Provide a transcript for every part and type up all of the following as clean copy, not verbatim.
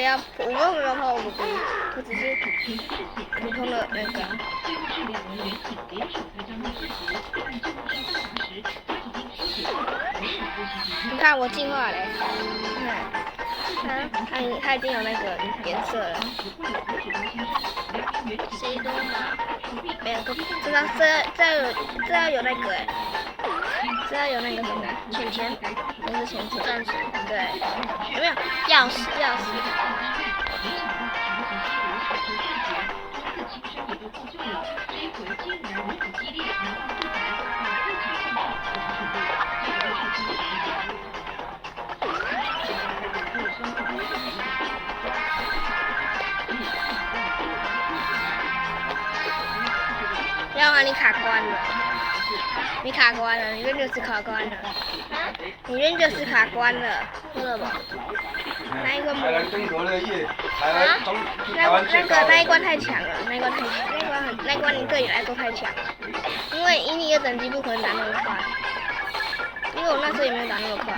且要我没有泡我不，我只是普通的那个。你看我进化嘞，它已经有那个颜色了。谁多吗？没有，这要有那个哎，这要有那个什么钱，不是钱，钻石，对，有没有钥匙？要么你卡关了，你这就是卡关了，你这就是卡关了，知道吧？那一关那一关太强了，那一关你对你来说太强了，因为以你的等级不可能打那么快，因为我那时候也没有打那么快。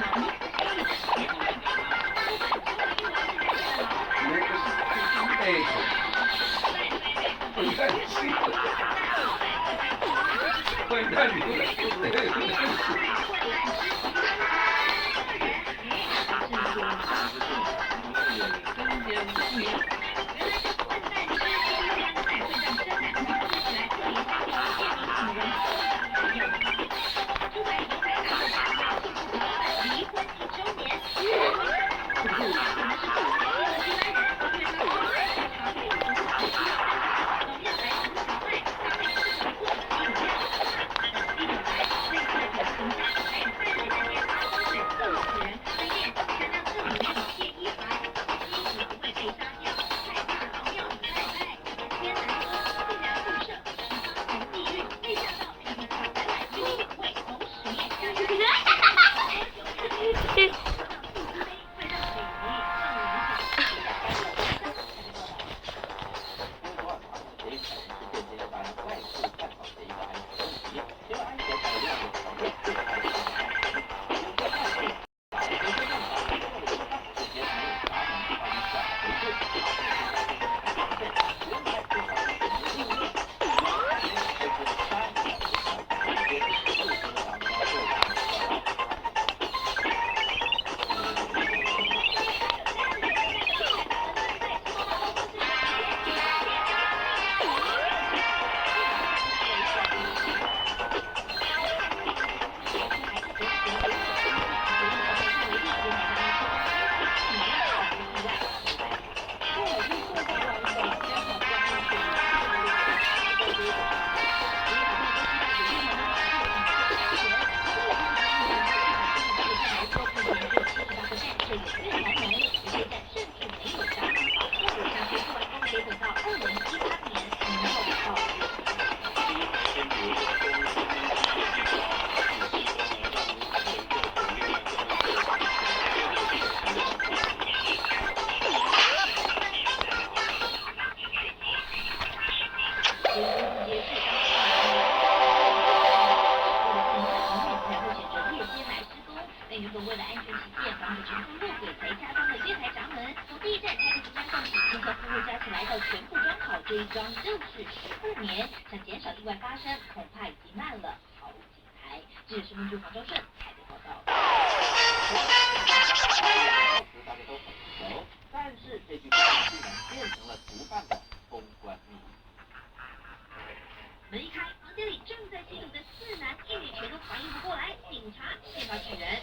门一开，房间里正在吸毒的4男1女全都反应不过来，警察先发制人。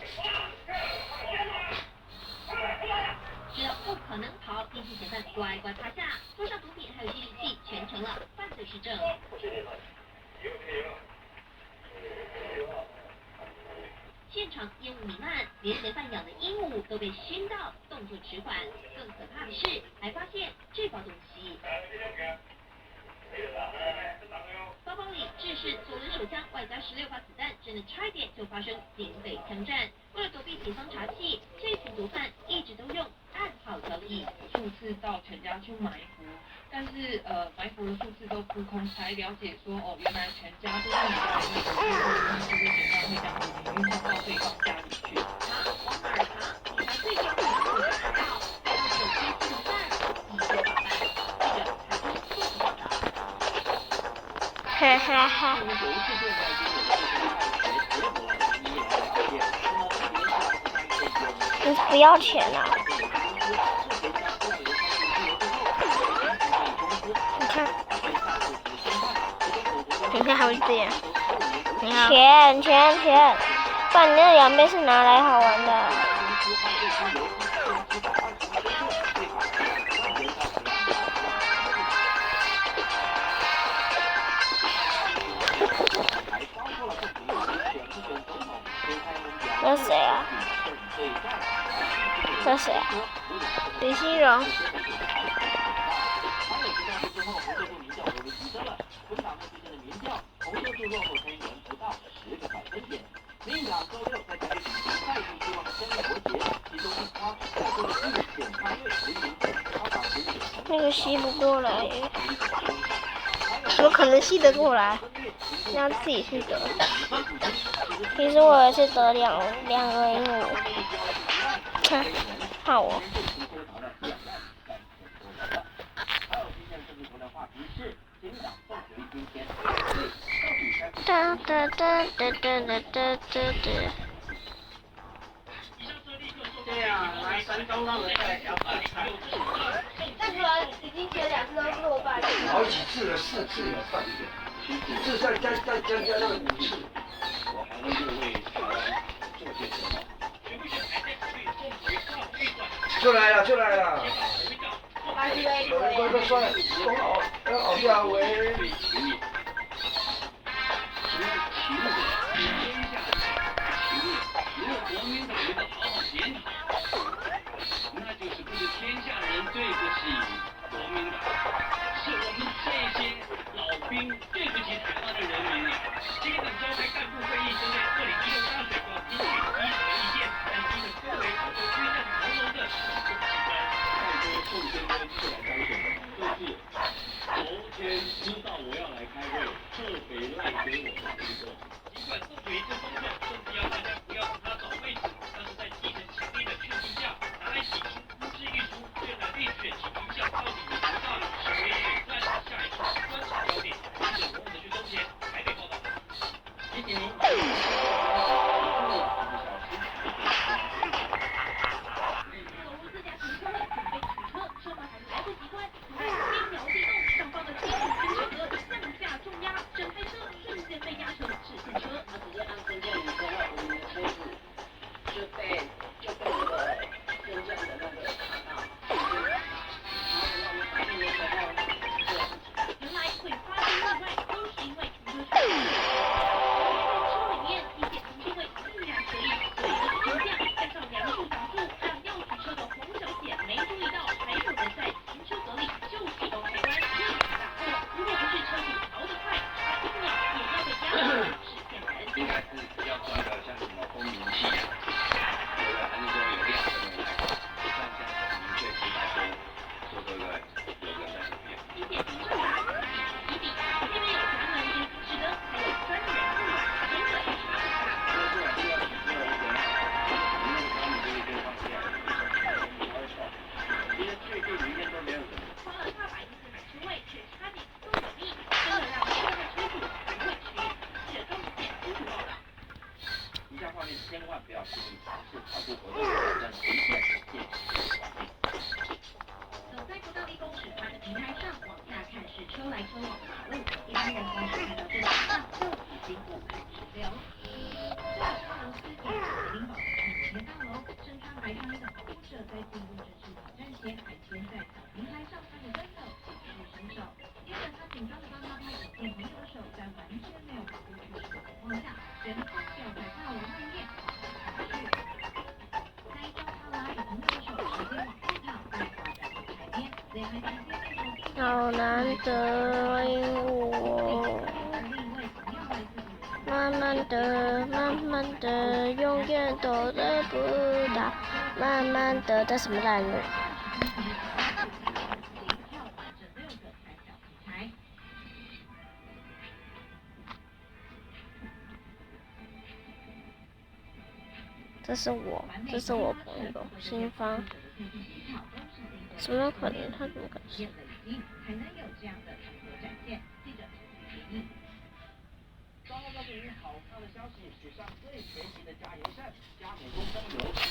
知道不可能逃，定期嫌犯乖乖趴下，桌上毒品还有吸尘器全成了犯罪实证。现场烟雾弥漫，连嫌犯养的鹦鹉都被熏到，动作迟缓。更可怕的是，还发现这包东西。包包里制式左轮手枪，外加16发子弹，真的差一点就发生警匪枪战。为了躲避警方查缉，这群毒贩一直都用暗号交易，数次到全家去埋伏，但是埋伏的数次都扑空，才了解说原来全家都是你的密码，就是简单会这样子运送到对方家里去。查往哪儿查？警察最终查到手机自动贩。哈哈哈。你不要钱啊！你看，等一下还会这样。钱，不然你那两杯是拿来好玩的。这是谁啊？这是谁啊？李欣荣。那个吸不过来耶，怎么可能吸得过来？让自己去得。其实我也是得两个鹦鹉，看，怕我。哒哒哒哒哒哒哒哒。对啊，来山东让人在聊饭菜。那个人已经写2次都是我爸的。好几次了，4次有犯1次再加那个5次。我还能就为台湾做些什么？出来了。快算，熬下喂。好难得鹦鹉哦，慢慢的，永远都得不到，慢慢的，这什么烂路？这是我朋友新芳，怎么可能？他怎么可能？的消息，史上最全新的加盐站，加美工灯油。